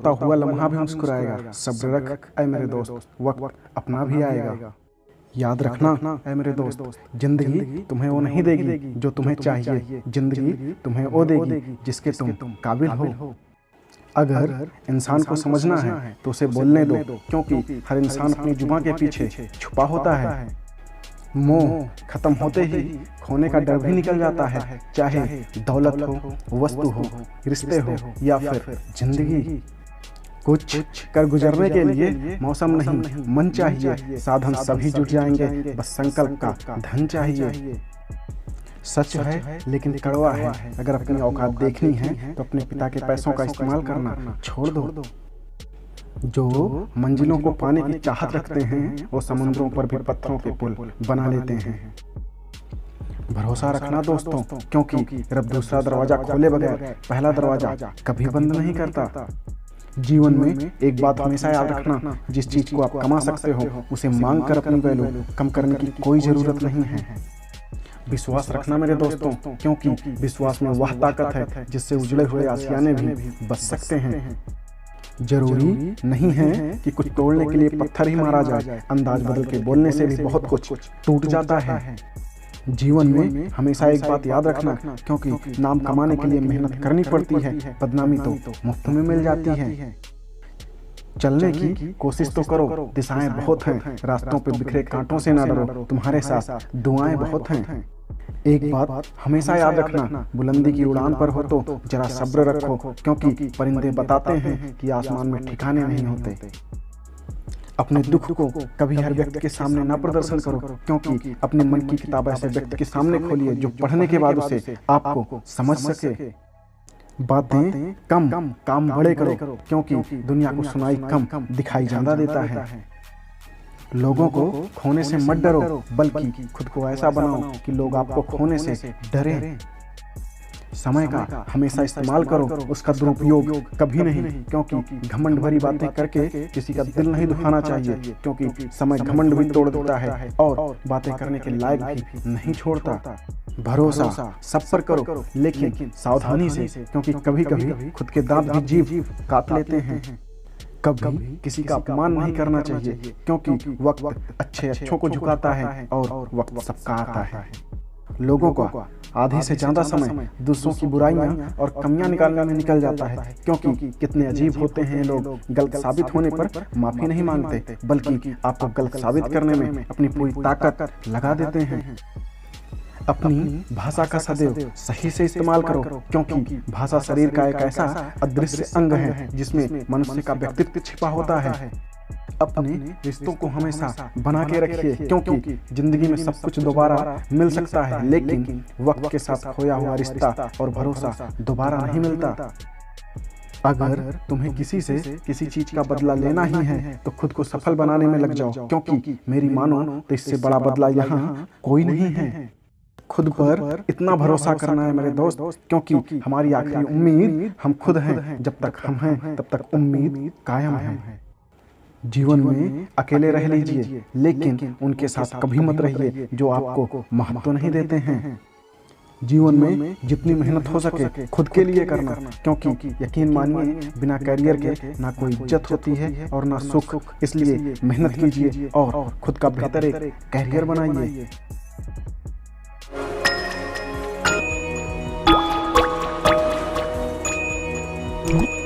रोता हुआ लम्हा भी मुस्कुराएगा। सब्र रख ऐ मेरे दोस्त, वक्त अपना भी आएगा। याद रखना ऐ मेरे दोस्त, जिंदगी तुम्हें वो नहीं देगी जो तुम्हें चाहिए, जिंदगी तुम्हें वो देगी जिसके तुम काबिल हो। अगर इंसान को समझना है तो उसे बोलने दो, क्योंकि हर इंसान अपनी जुबान के पीछे छुपा होता है। मोह खत्म होते ही खोने का डर भी निकल जाता है, चाहे दौलत हो, वस्तु हो, रिश्ते हो या फिर जिंदगी। कुछ कर गुजरने के लिए मौसम नहीं मन चाहिए, साधन सभी जुट जाएंगे, बस संकल्प का धन चाहिए। सच है लेकिन कड़वा है, अगर अपनी औकात देखनी है तो अपने पिता के पैसों का इस्तेमाल करना छोड़ दो। जो मंजिलों को पाने की चाहत रखते हैं वो समुद्रों पर भी पत्थरों के पुल बना लेते हैं। भरोसा रखना दोस्तों, क्योंकि रब दूसरा दरवाजा खोले बगैर पहला दरवाजा कभी बंद नहीं करता। जीवन में एक बात हमेशा याद रखना, जिस चीज को आप कमा सकते हो उसे मांग कर अपनी वैल्यू कम करने की कोई जरूरत नहीं है। विश्वास रखना मेरे दोस्तों, क्योंकि विश्वास में वह ताकत है जिससे उजड़े हुए आशियाने भी बच सकते हैं। जरूरी नहीं है कि कुछ तोड़ने के लिए पत्थर ही मारा जाए, अंदाज बदल के बोलने से भी बहुत कुछ टूट जाता है। जीवन में हमेशा एक बात याद रखना, क्योंकि नाम कमाने के लिए मेहनत करनी पड़ती है, बदनामी तो मुफ्त में मिल जाती है। चलने की कोशिश तो करो, दिशाएं बहुत हैं, रास्तों पे बिखरे कांटों से ना डरो, तुम्हारे साथ दुआएं बहुत हैं। एक बात हमेशा याद रखना, बुलंदी की उड़ान पर हो तो जरा सब्र रखो, क्योंकि परिंदे बताते हैं कि आसमान में ठिकाने नहीं होते। अपने दुख को कभी हर व्यक्ति के सामने ना प्रदर्शन करो, क्योंकि अपने मन की किताब ऐसे व्यक्ति के सामने खोलिए जो पढ़ने के बाद उसे आपको समझ सके। बातें कम काम बड़े करो, क्योंकि दुनिया को सुनाई कम दिखाई ज्यादा देता है। लोगों को खोने से मत डरो, बल्कि खुद को ऐसा बनाओ कि लोग आपको खोने से डरे। समय का हमेशा इस्तेमाल करो, उसका दुरुपयोग कभी नहीं, क्योंकि घमंड भरी बातें करके किसी का दिल नहीं दुखाना चाहिए, क्योंकि समय घमंड भी तोड़ देता है और बातें करने के लायक भी नहीं छोड़ता। भरोसा सब पर करो, लेकिन सावधानी से, क्योंकि कभी कभी खुद के दांत भी जीभ काट लेते हैं। कभी किसी का अपमान नहीं करना चाहिए, क्योंकि वक्त अच्छों को झुकाता है और वक्त सबका आता है। लोगों का आधे से ज्यादा समय दूसरों की बुराइयां और कमियां निकालने में निकल जाता है, क्योंकि कितने अजीब होते हैं लोग, गलत साबित होने पर माफी नहीं मांगते, बल्कि आपको गलत साबित करने में अपनी पूरी ताकत लगा देते हैं। अपनी भाषा का सदैव सही से इस्तेमाल करो, क्योंकि भाषा शरीर का एक ऐसा अदृश्य अंग है जिसमें मनुष्य का व्यक्तित्व छिपा होता है। अपने रिश्तों को हमेशा बना के रखिए, क्योंकि जिंदगी में सब कुछ दोबारा मिल सकता है, लेकिन वक्त के साथ खोया हुआ रिश्ता और भरोसा दोबारा नहीं मिलता। अगर तुम्हें किसी से किसी चीज का बदला लेना ही है तो खुद को सफल बनाने में लग जाओ, क्योंकि मेरी मानो तो इससे बड़ा बदला यहाँ कोई नहीं है। खुद पर इतना भरोसा करना है मेरे दोस्त, क्योंकि हमारी आखिरी उम्मीद हम खुद हैं। जब तक हम हैं तब तक उम्मीद कायम है। जीवन में अकेले रह लीजिए, लेकिन उनके साथ कभी मत रहिए जो आपको महत्व नहीं देते हैं। जीवन में जितनी मेहनत हो सके खुद के लिए करना, क्योंकि यकीन मानिए बिना करियर के ना कोई इज्जत होती है और ना सुख। इसलिए मेहनत कीजिए और खुद का बेहतर एक करियर बनाइए। Mm-hmm.